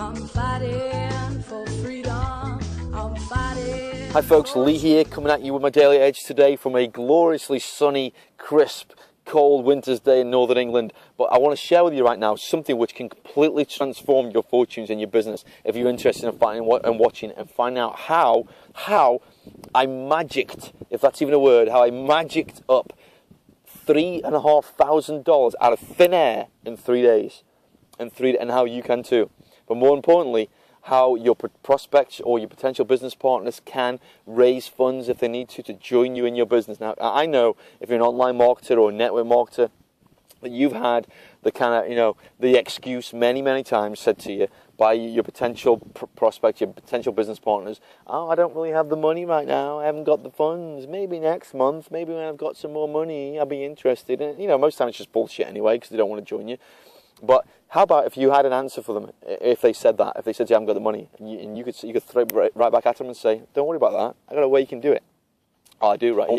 I'm fighting for freedom. I'm fighting. Hi folks, Lee here, coming at you with my Daily Edge today from a gloriously sunny, crisp, cold winter's day in Northern England. But I want to share with you right now something which can completely transform your fortunes in your business if you're interested in finding and watching and finding out how I magicked, if that's even a word, how I magicked up $3,500 out of thin air in 3 days, and how you can too. But more importantly, how your prospects or your potential business partners can raise funds if they need to join you in your business. Now, I know if you're an online marketer or a network marketer that you've had the kind of, the excuse many times said to you by your potential prospects, your potential business partners, oh, I don't really have the money right now, I haven't got the funds, maybe next month, maybe when I've got some more money, I'll be interested. And, most times it's just bullshit anyway because they don't want to join you. But how about if you had an answer for them, if they said that, if they said you haven't got the money, and you could throw it right back at them and say, don't worry about that, I got a way you can do it. Oh, I do, right?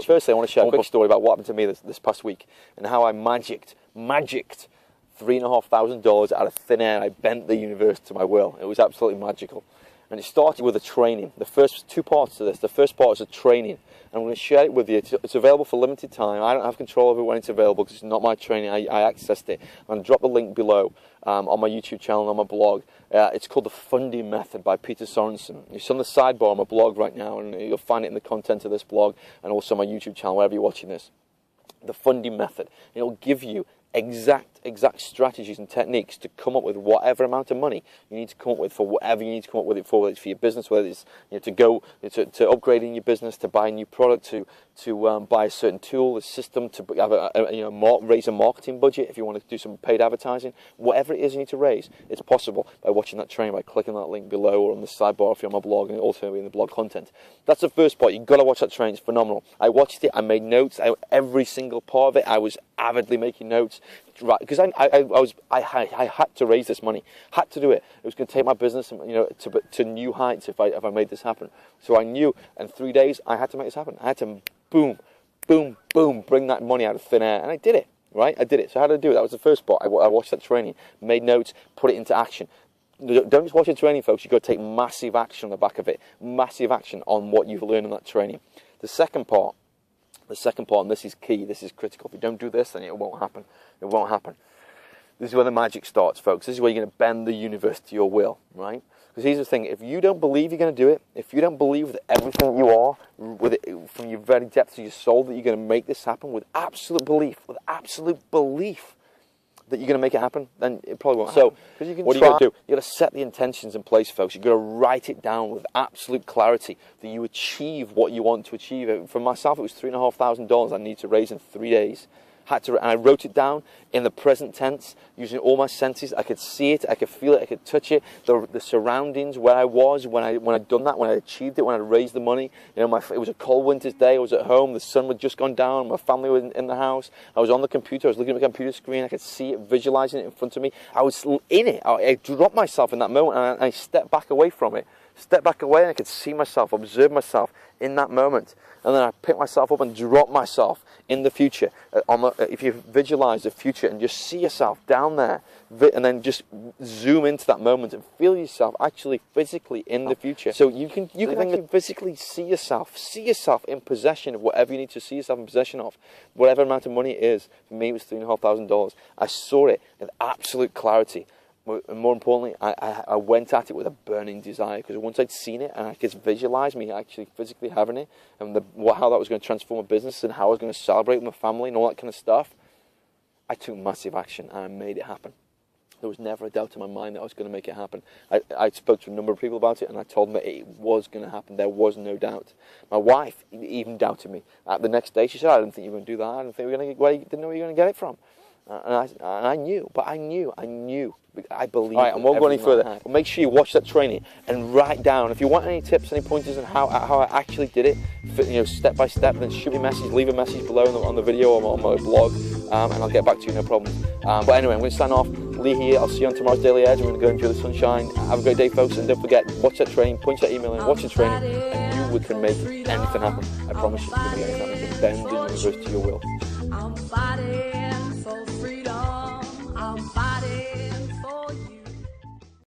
Firstly, I want to share a quick story about what happened to me this past week and how I magicked $3,500 out of thin air. I bent the universe to my will. It was absolutely magical. And it started with a training. The first two parts to this. The first part is a training. And I'm going to share it with you. It's available for limited time. I don't have control over when it's available because it's not my training. I accessed it. I'm going to drop the link below on my YouTube channel and on my blog. It's called The Funding Method by Peter Sorensen. It's on the sidebar on my blog right now, and you'll find it in the content of this blog and also my YouTube channel, wherever you're watching this. The Funding Method. It'll give you exact strategies and techniques to come up with whatever amount of money you need to come up with for whatever you need to come up with it for, whether it's for your business, whether it's to upgrade in your business, to buy a new product, to buy a certain tool, a system, to have raise a marketing budget if you want to do some paid advertising. Whatever it is you need to raise, it's possible by watching that training, by clicking that link below or on the sidebar if you're on my blog, and also in the blog content. That's the first part. You've got to watch that training. It's phenomenal. I watched it. I made notes. every single part of it. I was avidly making notes, right? Because I had to raise this money. Had to do it. It was going to take my business, to new heights if I made this happen. So I knew in 3 days I had to make this happen. I had to boom, bring that money out of thin air, and I did it. Right? I did it. So how did I do it? That was the first part. I watched that training, made notes, put it into action. Don't just watch the training, folks. You've got to take massive action on the back of it. Massive action on what you've learned in that training. The second part, and this is key, this is critical. If you don't do this, then it won't happen. It won't happen. This is where the magic starts, folks. This is where you're going to bend the universe to your will, right? Because here's the thing, if you don't believe you're going to do it, if you don't believe with everything you are, with it, from your very depths of your soul, that you're going to make this happen with absolute belief that you're going to make it happen, then it probably won't happen. So, what are you going to do? You've got to set the intentions in place, folks. You've got to write it down with absolute clarity that you achieve what you want to achieve. For myself, it was $3,500 I need to raise in 3 days. And I wrote it down in the present tense, using all my senses. I could see it, I could feel it, I could touch it, the surroundings, where I was when I'd done that, when I achieved it, when I raised the money. It was a cold winter's day, I was at home, the sun had just gone down, my family was in the house, I was on the computer, I was looking at the computer screen, I could see it, visualizing it in front of me. I was in it, I dropped myself in that moment, and I stepped back away from it. Step back away, and I could see myself, observe myself in that moment. And then I pick myself up and drop myself in the future. If you visualize the future and just see yourself down there, and then just zoom into that moment and feel yourself actually physically in the future. So you can actually physically see yourself in possession of whatever you need to see yourself in possession of. Whatever amount of money it is. For me, it was $3,500. I saw it with absolute clarity. And more importantly, I went at it with a burning desire, because once I'd seen it and I could visualize me actually physically having it, and how that was going to transform a business and how I was going to celebrate with my family and all that kind of stuff, I took massive action and I made it happen. There was never a doubt in my mind that I was going to make it happen. I spoke to a number of people about it, and I told them that it was going to happen. There was no doubt. My wife even doubted me. The next day she said, I didn't think you were going to do that. I didn't think didn't know where you were going to get it from. And I knew. I believe. All right, and won't go any further. Well, make sure you watch that training and write down. If you want any tips, any pointers on how I actually did it, step by step, then shoot me a message, leave a message below on the video or on my blog, and I'll get back to you, no problem. But anyway, I'm going to sign off. Lee here. I'll see you on tomorrow's Daily Edge. I'm going to go enjoy the sunshine. Have a great day, folks, and don't forget, watch that training, punch that email in, watch the training, and you can make anything happen. I promise you, you can make anything happen. You can bend the universe to your will.